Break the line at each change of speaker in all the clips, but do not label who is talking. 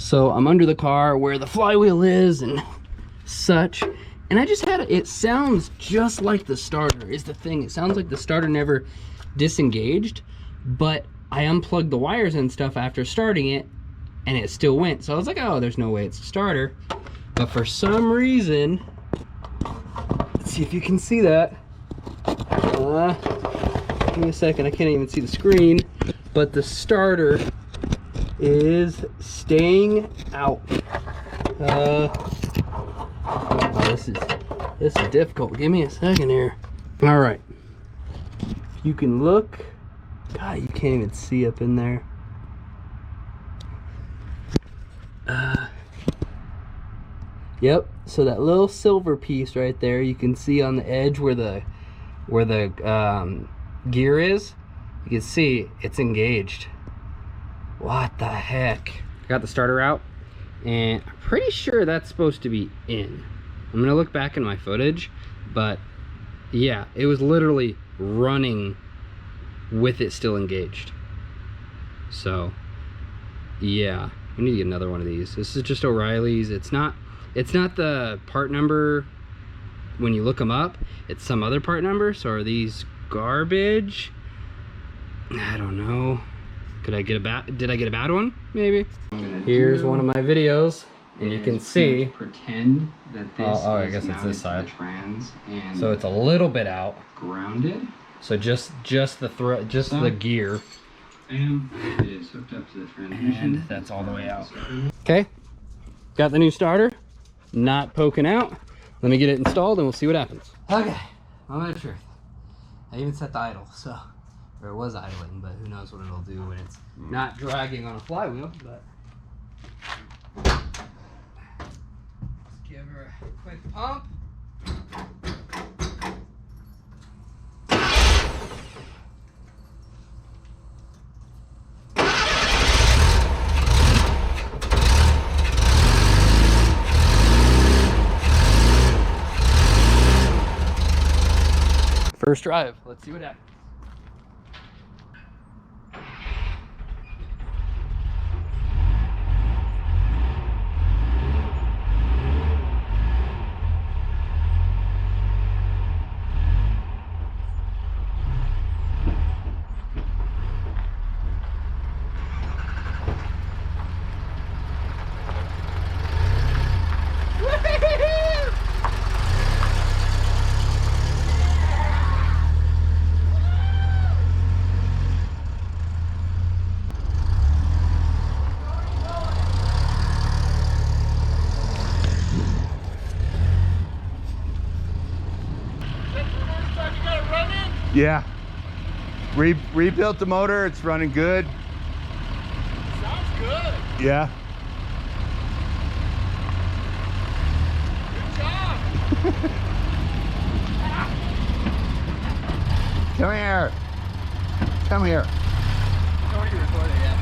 So I'm under the car where the flywheel is and such. And I just had it sounds just like the starter is the thing. It sounds like the starter never disengaged, but I unplugged the wires and stuff after starting it and it still went. So I was like, oh, there's no way it's a starter. But for some reason, let's see if you can see that. Give me a second, I can't even see the screen, but the starter is staying out. Oh, this is difficult. Give me a second here. All right, you can look. God, you can't even see up in there. Yep. So that little silver piece right there, you can see on the edge where the gear is. You can see it's engaged. What the heck? I got the starter out, and I'm pretty sure that's supposed to be in. I'm gonna look back in my footage, but yeah, it was literally running with it still engaged. So yeah, we need to get another one of these. This is just O'Reilly's. It's not the part number when you look them up. It's some other part number. So are these garbage? I don't know. Did I get a bad one? Maybe. Here's one of my videos, and you can see. Pretend that this. Oh, I guess it's this side. So it's a little bit out. Grounded. So just the gear. And it is hooked up to the transmission. And that's all the way out. Okay. Got the new starter. Not poking out. Let me get it installed, and we'll see what happens. Okay. Moment of truth. I even set the idle, so. Or it was idling, but who knows what it'll do when it's not dragging on a flywheel. But let's give her a quick pump. First drive, let's see what happens.
Yeah. Rebuilt the motor. It's running good.
Sounds good.
Yeah.
Good job.
Come here. Come here.
It's already recorded, yeah.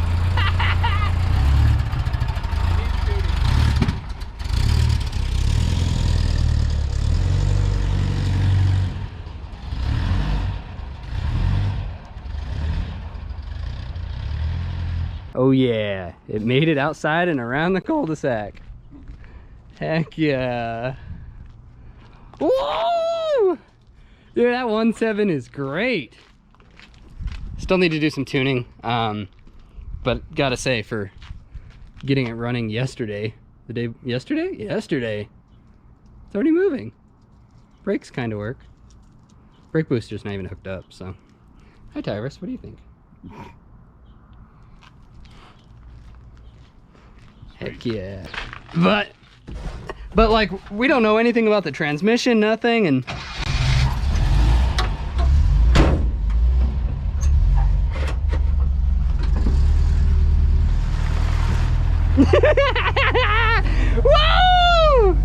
Oh yeah, it made it outside and around the cul-de-sac. Heck yeah. Whoa! Dude, that 1.7 is great. Still need to do some tuning, but gotta say, for getting it running yesterday, yesterday, it's already moving. Brakes kind of work. Brake booster's not even hooked up, so. Hi Tyrus, what do you think? Heck yeah. But like, we don't know anything about the transmission, nothing, and woo!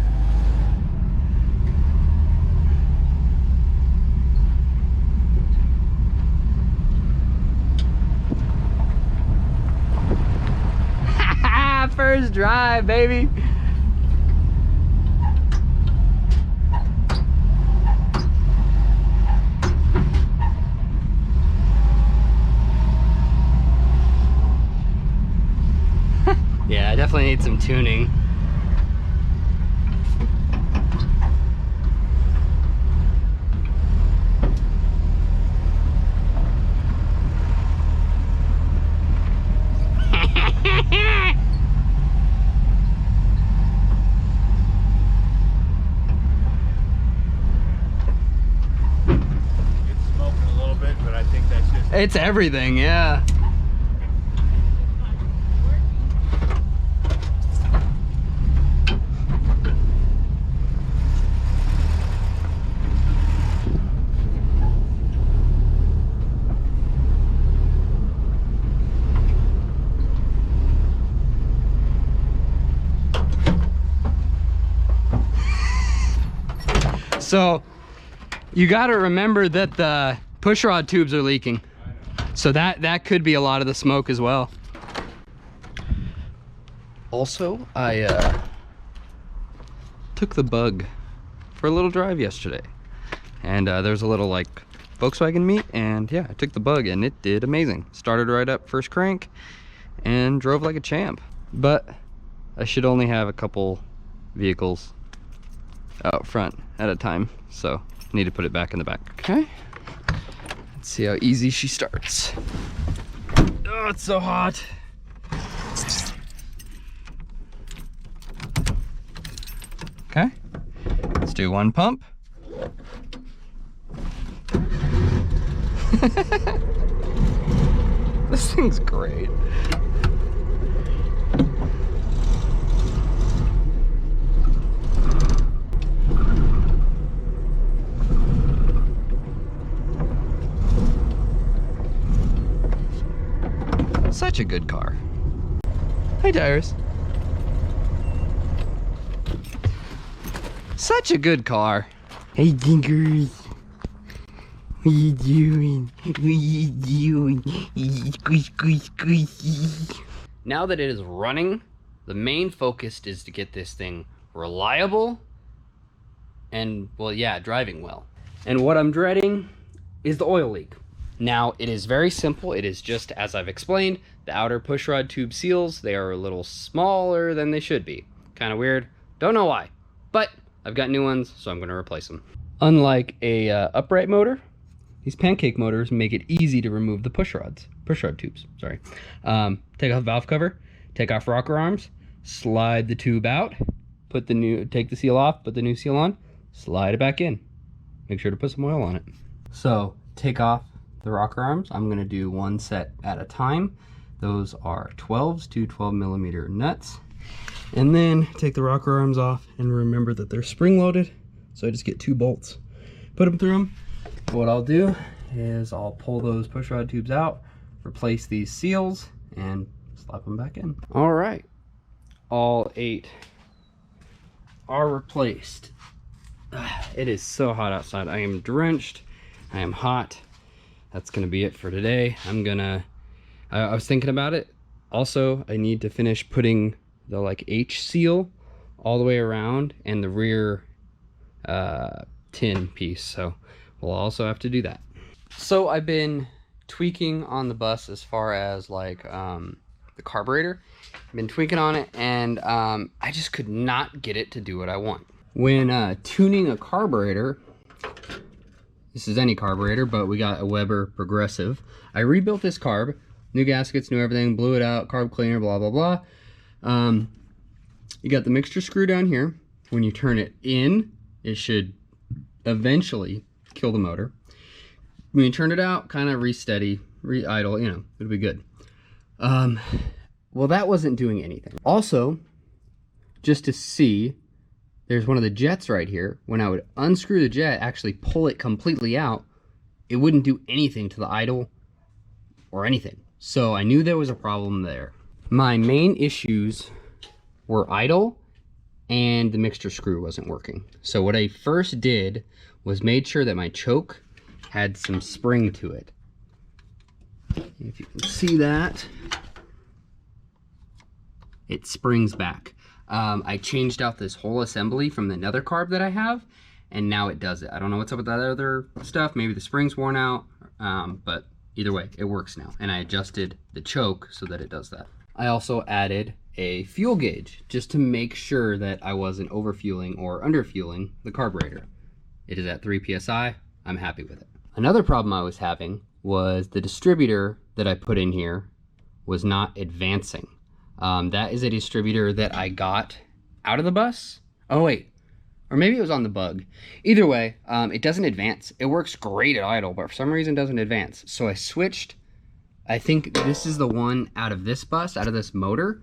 First drive, baby. Yeah, I definitely need some tuning.
It's smoking a little bit, but I think that's just...
It's everything, yeah. So you got to remember that the push rod tubes are leaking. So that could be a lot of the smoke as well. Also, I took the Bug for a little drive yesterday. And there's a little like Volkswagen meet, and yeah, I took the Bug and it did amazing. Started right up first crank and drove like a champ. But I should only have a couple vehicles out front at a time, so I need to put it back in the back. Okay, let's see how easy she starts. Oh, it's so hot. Okay, let's do one pump. This thing's great. Such a good car. Hi, Tyrus. Such a good car. Hey, Dinkers. What you doing? What you doing? Squish, squish, squish. Now that it is running, the main focus is to get this thing reliable and, well, yeah, driving well. And what I'm dreading is the oil leak. Now, it is very simple. It is just, as I've explained, the outer pushrod tube seals, they are a little smaller than they should be. Kind of weird. Don't know why. But I've got new ones, so I'm going to replace them. Unlike a upright motor, these pancake motors make it easy to remove the pushrod tubes. Sorry. Take off the valve cover, take off rocker arms, slide the tube out, take the seal off, put the new seal on, slide it back in. Make sure to put some oil on it. So take off the rocker arms. I'm going to do one set at a time. Those are 12s to 12 millimeter nuts. And then take the rocker arms off and remember that they're spring loaded. So I just get 2 bolts, put them through them. What I'll do is I'll pull those pushrod tubes out, replace these seals, and slap them back in. All right, all 8 are replaced. It is so hot outside. I am drenched. I am hot. That's gonna be it for today. I was thinking about it. Also, I need to finish putting the like H seal all the way around and the rear tin piece. So we'll also have to do that. So I've been tweaking on the bus as far as like the carburetor. I've been tweaking on it, and I just could not get it to do what I want. When tuning a carburetor, this is any carburetor, but we got a Weber Progressive. I rebuilt this carb, new gaskets, new everything, blew it out, carb cleaner, blah, blah, blah. You got the mixture screw down here. When you turn it in, it should eventually kill the motor. When you turn it out, kind of re-steady, re-idle, you know, it'll be good. Well, that wasn't doing anything. Also, just to see, there's one of the jets right here. When I would unscrew the jet, actually pull it completely out, it wouldn't do anything to the idle or anything. So I knew there was a problem there. My main issues were idle and the mixture screw wasn't working. So what I first did was made sure that my choke had some spring to it. If you can see that, it springs back. I changed out this whole assembly from the nether carb that I have, and now it does it. I don't know what's up with that other stuff. Maybe the spring's worn out, but either way, it works now. And I adjusted the choke so that it does that. I also added a fuel gauge just to make sure that I wasn't overfueling or underfueling the carburetor. It is at 3 psi. I'm happy with it. Another problem I was having was the distributor that I put in here was not advancing. That is a distributor that I got out of the bus. Oh wait, or maybe it was on the bug. Either way, it doesn't advance. It works great at idle, but for some reason it doesn't advance. So I switched. I think this is the one out of this bus, out of this motor,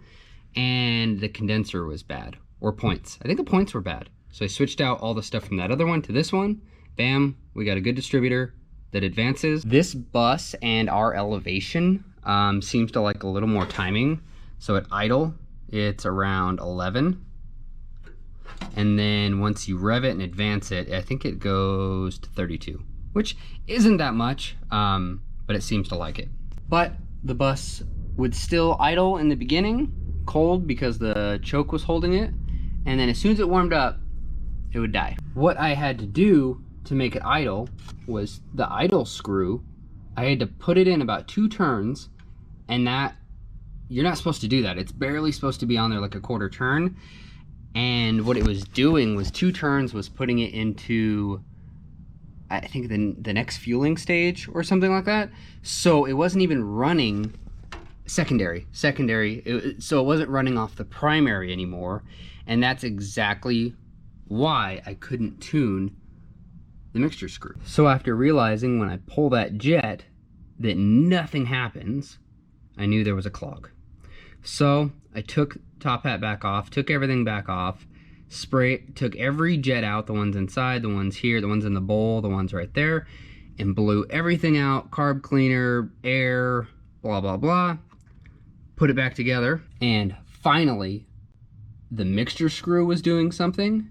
and the condenser was bad, or points. I think the points were bad. So I switched out all the stuff from that other one to this one. Bam, we got a good distributor that advances. This bus and our elevation seems to like a little more timing. So at idle, it's around 11. And then once you rev it and advance it, I think it goes to 32, which isn't that much, but it seems to like it. But the bus would still idle in the beginning, cold because the choke was holding it. And then as soon as it warmed up, it would die. What I had to do to make it idle was the idle screw. I had to put it in about 2 turns, and that, you're not supposed to do that. It's barely supposed to be on there like a quarter turn. And what it was doing was 2 turns was putting it into, I think the next fueling stage or something like that. So it wasn't even running secondary. So it wasn't running off the primary anymore. And that's exactly why I couldn't tune the mixture screw. So after realizing when I pull that jet that nothing happens, I knew there was a clog. So I took top hat back off, took everything back off, took every jet out, the ones inside, the ones here, the ones in the bowl, the ones right there, and blew everything out, carb cleaner, air, blah, blah, blah. Put it back together, and finally, the mixture screw was doing something,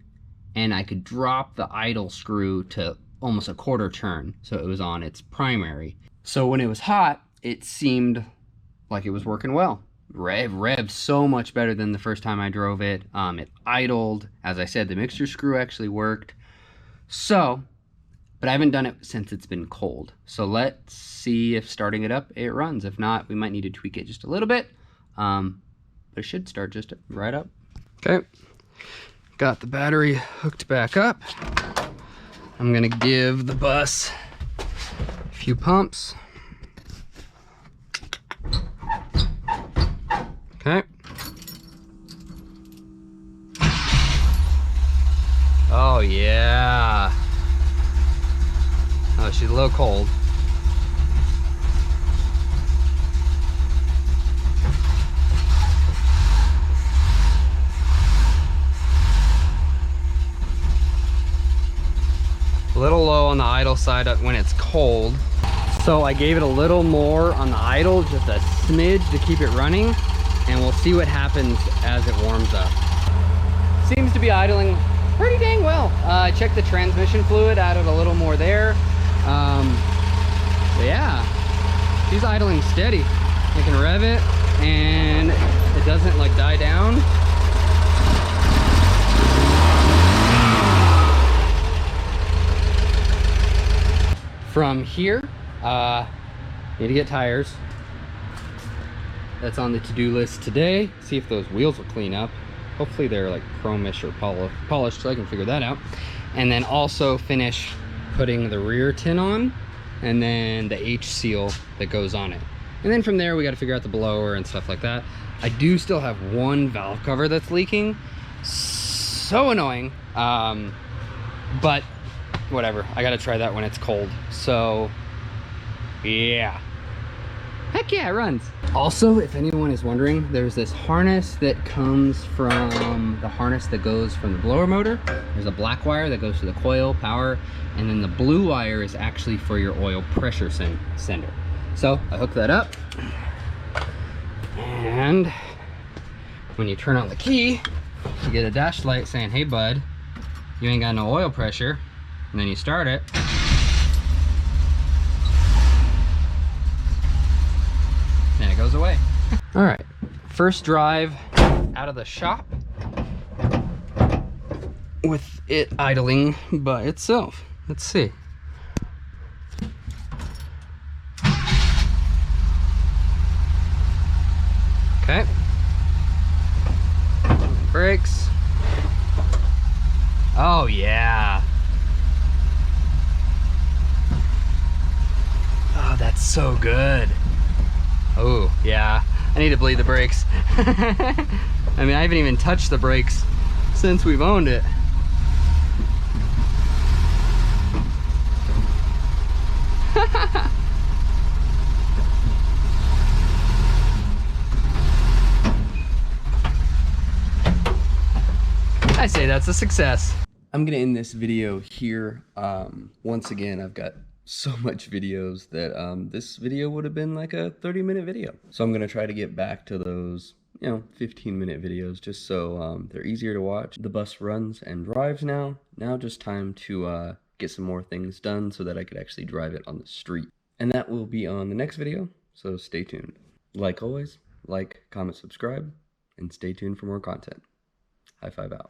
and I could drop the idle screw to almost a quarter turn, so it was on its primary. So when it was hot, it seemed like it was working well. Revved so much better than the first time I drove it. It idled. As I said, the mixture screw actually worked. So, but I haven't done it since it's been cold. So let's see if starting it up, it runs. If not, we might need to tweak it just a little bit. But it should start just right up. Okay, got the battery hooked back up. I'm gonna give the bus a few pumps. Okay. Oh yeah. Oh, she's a little cold. A little low on the idle side when it's cold. So I gave it a little more on the idle, just a smidge to keep it running. And we'll see what happens as it warms up. Seems to be idling pretty dang well. I checked the transmission fluid, added a little more there. But yeah, she's idling steady. I can rev it and it doesn't like die down. From here, need to get tires. That's on the to-do list today. See if those wheels will clean up. Hopefully they're like chromish or polished, so I can figure that out. And then also finish putting the rear tin on, and then the H seal that goes on it. And then from there, we got to figure out the blower and stuff like that. I do still have one valve cover that's leaking. So annoying. But whatever. I got to try that when it's cold. So yeah. Heck yeah, it runs. Also, if anyone is wondering, there's this harness that comes from the harness that goes from the blower motor. There's a black wire that goes to the coil, power, and then the blue wire is actually for your oil pressure sender. So I hooked that up. And when you turn on the key, you get a dash light saying, hey bud, you ain't got no oil pressure. And then you start it. And it goes away. All right, first drive out of the shop with it idling by itself. Let's see. Okay. brakes. Oh yeah. Oh, that's so good. Oh yeah, I need to bleed the brakes. I mean, I haven't even touched the brakes since we've owned it. I say that's a success. I'm gonna end this video here. Once again, I've got so much videos that this video would have been like a 30-minute video. So I'm gonna try to get back to those, 15-minute videos, just so they're easier to watch. The bus runs and drives now. Now just time to get some more things done so that I could actually drive it on the street. And that will be on the next video, so stay tuned. Like always, like, comment, subscribe, and stay tuned for more content. High five out.